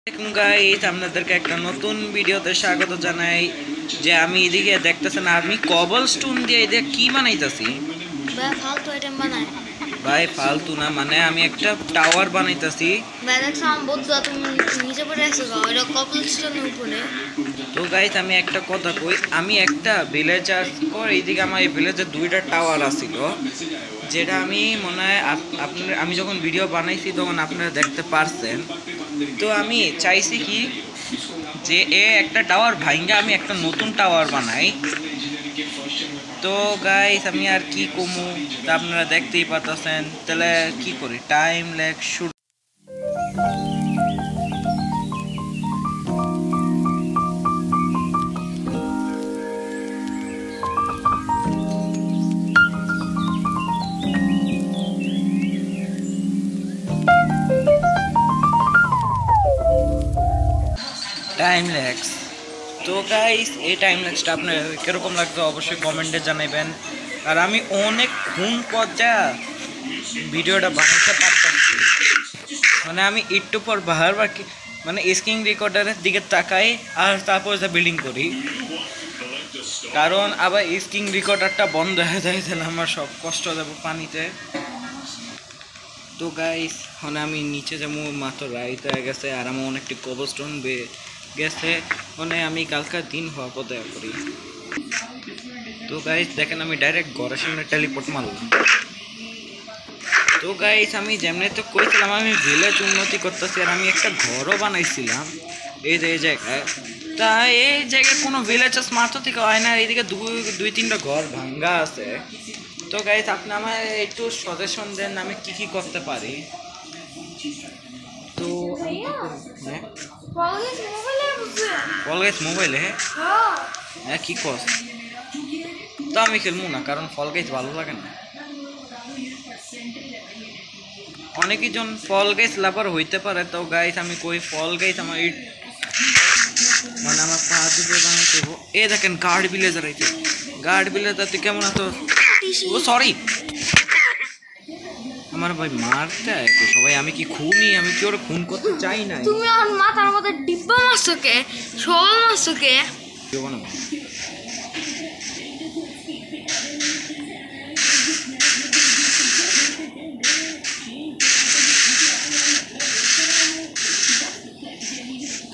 আসসালামু গাইস, আপনাদেরকে একটা নতুন ভিডিওতে স্বাগত জানাই। যে আমি এদিকে দেখতেছেন আমি কবলস্টোন দিয়ে এদিকে কি বানাইতাছি। ভাই ফালতু আইটেম বানায়। ভাই ফালতু না, মানে আমি একটা টাওয়ার বানাইতাছি। ভাই দেখছো আমার বন্ধু তুমি নিচে পড়ে আসছো গো, এটা কবলস্টোনের উপরে। তো গাইস আমি একটা কথা কই, আমি একটা ভিলেজার করে এইদিকে আমার এই ভিলেজে দুইটা টাওয়ার আছিল, যেটা আমি মনে হয় আপনার আমি যখন ভিডিও বানাইছি তখন আপনারা দেখতে পারছেন। তো আমি চাইছি কি যে একটা টাওয়ার ভাঙ্গা আমি একটা নতুন টাওয়ার বানাই। তো গাইস আমি আর কি কমু, তা আপনারা দেখতেই পাচ্ছেন। তাহলে কি করি, টাইম ল্যাগ শুরু। Time lags. তো গাইস এই টাইম ল্যাগসটা আপনার কীরকম লাগতো অবশ্যই কমেন্টে জানাবেন। আর আমি অনেকক্ষণ পর্যায়ে ভিডিওটা বানাতে পারতেছি, মানে আমি একটু পর বারবার মানে স্ক্রিন রেকর্ডারের দিকে তাকাই আর তারপর যা বিল্ডিং করি, কারণ আবার স্ক্রিন রেকর্ডারটা বন্ধ হয়ে যায়, তাহলে আমার সব কষ্ট যাব পানিতে। তো গাইস মানে আমি নিচে যাবো, মাত্র রাইত হয়ে গেছে আর আমার অনেকটি কবলস্টোন গেছে, মানে আমি কালকার দিন হওয়ার পর দেখা করি। তো গাইস দেখেন আমি ডাইরেক্ট ঘরের সামনে টেলিপোর্ট মারলাম। তো গাইস আমি যেমনি তো কইছিলাম আমি ভিলেজ উন্নতি করতেছি, আর আমি একটা ঘরও বানাইছিলাম এই যে এই জায়গায়। তা এই জায়গায় কোনো ভিলেজার্স মাত্র থেকে হয় না, এইদিকে দুই তিনটা ঘর ভাঙ্গা আছে। তো গাইস আপনি আমার একটু সাজেশন দেন আমি কি কি করতে পারি। তো হ্যাঁ ফল গাইস মোবাইলে, হ্যাঁ কি কস? তো আমি খেলবো না, কারণ ফল গাইস ভালো লাগে না। অনেকই জন ফল গাইস লাভার হইতে পারে। তো গাইস আমি কই ফল গাইস আমার মানে আমার পা দিয়ে বানাইতে হবো। এ দেখেন গার্ড ভিলেজার আইছে, গার্ড ভিলেজার তুই কেমন আছো? ও সরি, আমার ভাই মারতে তো সবাই। আমি কি খুনি? আমি কি ওরা খুন করতে চাই না। তুমি আমার মাথার মধ্যে ডিব্বা মারছো কে? সবাই মারছো কে?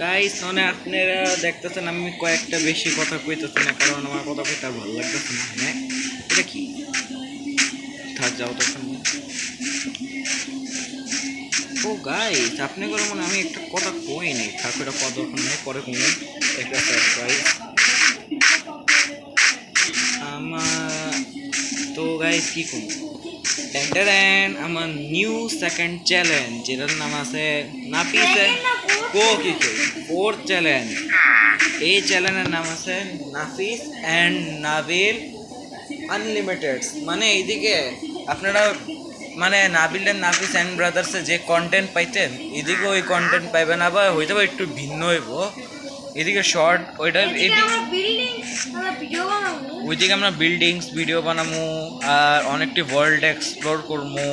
গাইস মানে আপনারা দেখতেছেন আমি কয়েকটা বেশি কথা কইতেছি না, কারণ আমার কথা কইতে আর ভালো লাগতেছে না। হ্যাঁ এটা কি থাক যাও তখন। ও গাইস আপনি করে মনে আমি একটা কথা কই নেই, থাক এটা কত নেই, পরে কোনো একটা সারপ্রাইজ আমার। তো গাইস কি কম আমার নিউ সেকেন্ড চ্যালেঞ্জ, যেটার নাম আছে নাপিসে কো কি ফোর্থ চ্যালেঞ্জ। এই চ্যালেঞ্জের নাম আছে নাফিস অ্যান্ড নাবিল আনলিমিটেড। মানে এইদিকে আপনারা মানে নাবিল অ্যান্ড নাফিস অ্যান্ড ব্রাদার্সে যে কন্টেন্ট পাইতেন এদিকে ওই কন্টেন্ট পাইবেন, আবার হইতে পারে একটু ভিন্ন হইব। এদিকে শর্ট ওইটা ওইদিকে আমরা বিল্ডিংস ভিডিও বানাবো আর অনেকটি ওয়ার্ল্ড এক্সপ্লোর করবো।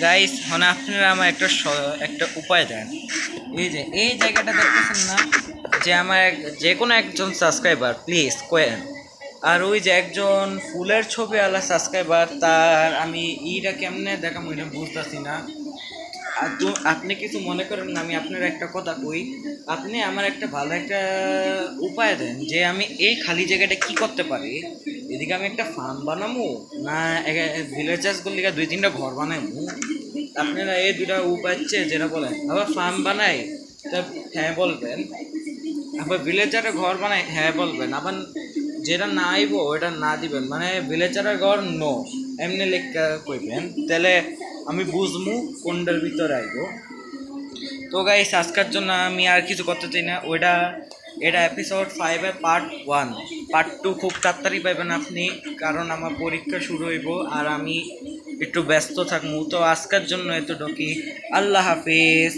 গাইস মানে আপনারা আমার একটা উপায় দেন। এই যে এই জায়গাটা দেখতেছেন না, যে আমার যে কোনো একজন সাবস্ক্রাইবার প্লিজ কোয়েন, আর ওই যে একজন ফুলের ছবি আলা সাবস্ক্রাইবার, তার আমি এইটা কেমনে দেখাবো এটা বুঝতেছি না। আর তো আপনি কিছু মনে করেন না, আমি আপনার একটা কথা কই, আপনি আমার একটা ভালো একটা উপায় দেন যে আমি এই খালি জায়গাটা কি করতে পারি। এদিকে আমি একটা ফার্ম বানাবো না ভিলেজার্সগুলো লিগে দুই তিনটা ঘর বানাবো। আপনারা এই দুটা উপায় যেটা বলেন, আবার ফার্ম বানাই তা হ্যাঁ বলবেন, আবার ভিলেজারে ঘর বানাই হ্যাঁ বলবেন, আবার যেটা না আইব ওটা না দিবেন, মানে ভিলেজারের ঘর নো এমনি লেখা কইবেন, তাহলে আমি বুঝবো কোনটার ভিতরে আইব। তো গাইস আজকের জন্য আমি আর কিছু করতে চাই না। এটা এপিসোড 5-এর পার্ট 1, পার্ট 2 খুব তাড়াতাড়ি পাইবেন আপনি, কারণ আমার পরীক্ষা শুরু হইব আর আমি একটু ব্যস্ত থাকবো। তো আজকের জন্য এতটুকুই, আল্লাহ হাফিজ।